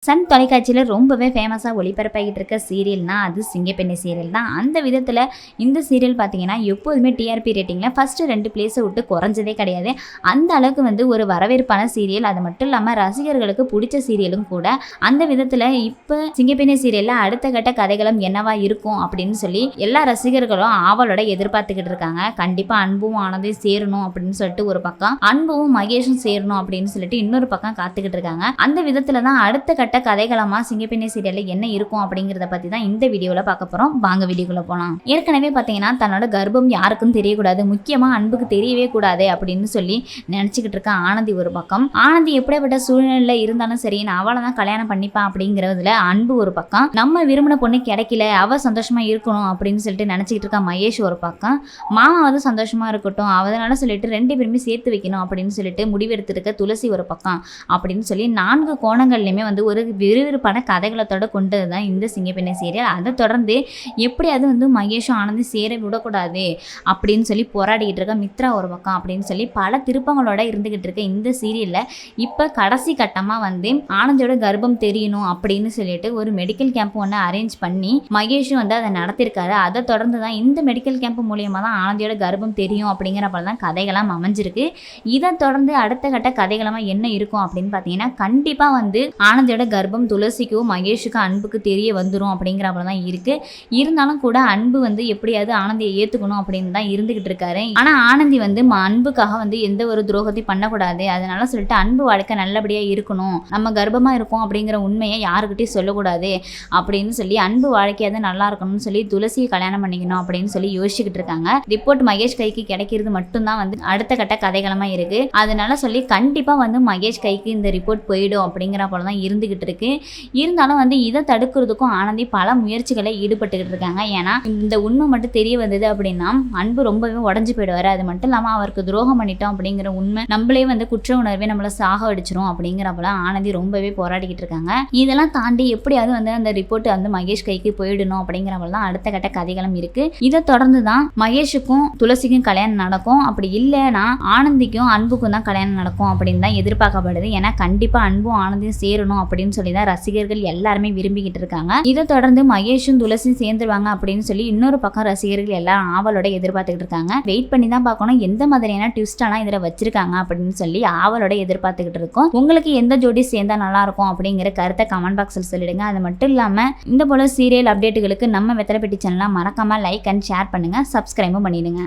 Sun தொலைக்காட்சியில் ரொம்பவே ஃபேமஸாக ஒளிபரப்பாகிட்டு இருக்க சீரியல்னா அது சிங்கப்பெண்ணை சீரியல் தான். அந்த விதத்தில் இந்த சீரியல் பார்த்தீங்கன்னா எப்போதுமே டிஆர்பி ரேட்டிங்கில் ஃபஸ்ட்டு 2 பிளேஸை விட்டு குறைஞ்சதே கிடையாது. அந்த அளவுக்கு ஒரு வரவேற்பான சீரியல். அது மட்டும் இல்லாமல் ரசிகர்களுக்கு பிடிச்ச சீரியலும் கூட. அந்த விதத்தில் இப்போ சிங்கப்பெண்ணை சீரியலில் அடுத்த கட்ட கதைகளும் என்னவா இருக்கும் அப்படின்னு சொல்லி எல்லா ரசிகர்களும் ஆவலோட எதிர்பார்த்துக்கிட்டு இருக்காங்க. கண்டிப்பாக அன்பும் ஆனந்தையும் சேரணும் அப்படின்னு சொல்லிட்டு ஒரு பக்கம், அன்பும் மகேஷும் சேரணும் அப்படின்னு சொல்லிட்டு இன்னொரு பக்கம் காத்துக்கிட்டு இருக்காங்க. அந்த விதத்துல தான் அடுத்த கட்ட கதைகளமா சிங்கப்பெண்ணை சீரியல்ல என்ன இருக்கும் அப்படிங்கறத பத்தி தான் இந்த வீடியோல பார்க்க போறோம். வாங்க வீடியோக்குள்ள போலாம். ஏற்கனவே பாத்தீங்கன்னா தன்னோட கர்ப்பம் யாருக்கும் தெரியக்கூடாது, முக்கியமா அன்புக்கு தெரியவே கூடாது அப்படின்னு சொல்லி நினைச்சுக்கிட்டு இருக்க ஆனந்தி ஒரு பக்கம். ஆனந்தி எப்படிப்பட்ட சூழ்நிலையில இருந்தாலும் சரி நான் அவளை தான் கல்யாணம் பண்ணிப்பேன் அப்படிங்கறதுல அன்பு ஒரு பக்கம். நம்ம விரும்பின பொண்ணு கிடைக்கல, அவ சந்தோஷமா இருக்கணும் அப்படின்னு சொல்லிட்டு நினைச்சுக்கிட்டு இருக்க மகேஷ் ஒரு பக்கம். மாமாவது சந்தோஷமா இருக்கட்டும் அதனால சொல்லிட்டு 2 பேருமே சேர்த்து வைக்கணும் அப்படின்னு சொல்லிட்டு முடிவெடுத்திருக்க துளசி ஒரு பக்கம் அப்படின்னு சொல்லி 4 கோணங்கள்லையுமே ஒரு விறுவிறுப்பான கதைகளத்தோட கொண்டது தான் இந்த சிங்கப்பெண்ணை சீரியல். அதை தொடர்ந்து எப்படியாவது மகேஷும் ஆனந்தி சேர விடக்கூடாது அப்படின்னு சொல்லி போராடிக்கிட்டு இருக்க மித்ரா ஒரு பக்கம் அப்படின்னு சொல்லி பல திருப்பங்களோட இருந்துகிட்டு இருக்க இந்த சீரியல்ல இப்போ கடைசி கட்டமாக ஆனந்தியோட கர்ப்பம் தெரியணும் அப்படின்னு சொல்லிட்டு ஒரு மெடிக்கல் கேம்ப் ஒன்று அரேஞ்ச் பண்ணி மகேஷும் அதை நடத்திருக்காரு. அதை தொடர்ந்து தான் இந்த மெடிக்கல் கேம்ப் மூலியமாக தான் ஆனந்தியோட கர்ப்பம் தெரியும் அப்படிங்கிறப்ப தான் கதைகளாம் அமைஞ்சிருக்கு. இதை தொடர்ந்து அடுத்த கட்ட கதைகளமா என்ன இருக்கும் அப்படின்னு பார்த்தீங்கன்னா கண்டிப்பாக ஆனந்தியோட கர்ப்பம் துளசிக்கும் மகேஷுக்கும் அன்புக்கு தெரிய வந்துடும் அப்படிங்கிறப்ப தான் இருக்கு. இருந்தாலும் கூட அன்பு எப்படியாவது ஆனந்தியை ஏற்றுக்கணும் அப்படின்னு தான் இருந்துகிட்டு இருக்காரு. ஆனால் ஆனந்தி அன்புக்காக எந்த ஒரு துரோகத்தையும் பண்ணக்கூடாது, அதனால சொல்லிட்டு அன்பு வாழ்க்கை நல்லபடியாக இருக்கணும், நம்ம கர்ப்பமாக இருக்கோம் அப்படிங்கிற உண்மையை யாருக்கிட்டையும் சொல்லக்கூடாது அப்படின்னு சொல்லி அன்பு வாழ்க்கையாவது நல்லா இருக்கணும்னு சொல்லி துளசியை கல்யாணம் பண்ணிக்கணும் அப்படின்னு சொல்லி யோசிச்சுக்கிட்டு இருக்காங்க. ரிப்போர்ட் மகேஷ் கைக்கு கிடைக்கிறது மட்டும்தான் அடுத்த கட்ட கதைகளமா இருக்கு. அதனால சொல்லி கண்டிப்பா மகேஷ் கைக்கு இந்த ரிப்போர்ட் போயிடும் அப்படிங்கிற போல தான் இருந்துகிட்டு இருக்கு. இருந்தாலும் இதை தடுக்கிறதுக்கும் ஆனந்தி பல முயற்சிகளை ஈடுபட்டுக்கிட்டு இருக்காங்க. ஏன்னா இந்த உண்மை மட்டும் தெரிய வந்தது அப்படின்னா அன்பு ரொம்பவே உடஞ்சு போயிடுவாரு. அது மட்டும் இல்லாமல் அவருக்கு துரோகம் பண்ணிட்டோம் அப்படிங்கிற உண்மை நம்மளே குற்ற உணர்வே நம்மளை சாக அடிச்சிரும் அப்படிங்கிற போல ஆனந்தி ரொம்பவே போராடிக்கிட்டு இருக்காங்க. இதெல்லாம் தாண்டி எப்படியாவது அந்த ரிப்போர்ட் மகேஷ் கைக்கு போயிடணும் அப்படிங்கிற போல தான் அடுத்த கட்ட கதைகளும் இருக்கு. இதை தொடர்ந்து தான் மகேஷுக்கும் துளசிக்கும் கல்யாணம் நடக்கும். அப்படி இல்லைன்னா ஆனந்திக்கும் அன்புக்கும் தான் கல்யாணம் நடக்கும் அப்படின்னு தான் எதிர்பார்க்கப்படுது. ஏன்னா கண்டிப்பா அன்பும் ஆனந்தியும் சேரணும் அப்படின்னு சொல்லி தான் ரசிகர்கள் எல்லாருமே விரும்பிக்கிட்டு இருக்காங்க. இதை தொடர்ந்து மகேஷும் துளசியும் சேர்ந்துருவாங்க அப்படின்னு சொல்லி இன்னொரு பக்கம் ரசிகர்கள் எல்லாரும் ஆவலோட எதிர்பார்த்துக்கிட்டு இருக்காங்க. வெயிட் பண்ணி தான் பார்க்கணும் எந்த மாதிரியான ட்விஸ்டெல்லாம் இதில் வச்சிருக்காங்க அப்படின்னு சொல்லி ஆவலோட எதிர்பார்த்துக்கிட்டு இருக்கோம். உங்களுக்கு எந்த ஜோடி சேர்ந்தா நல்லா இருக்கும் அப்படிங்கிற கருத்தை கமெண்ட் பாக்ஸில் சொல்லிடுங்க. அது மட்டும் இல்லாமல் இந்த போல சீரியல் அப்டேட்டுகளுக்கு நம்ம வெத்தலை பெட்டி சேனலை மறக்காம லைக் அண்ட் ஷேர் பண்ணுங்க, சப்ஸ்கிரைபும் பண்ணிடுங்க.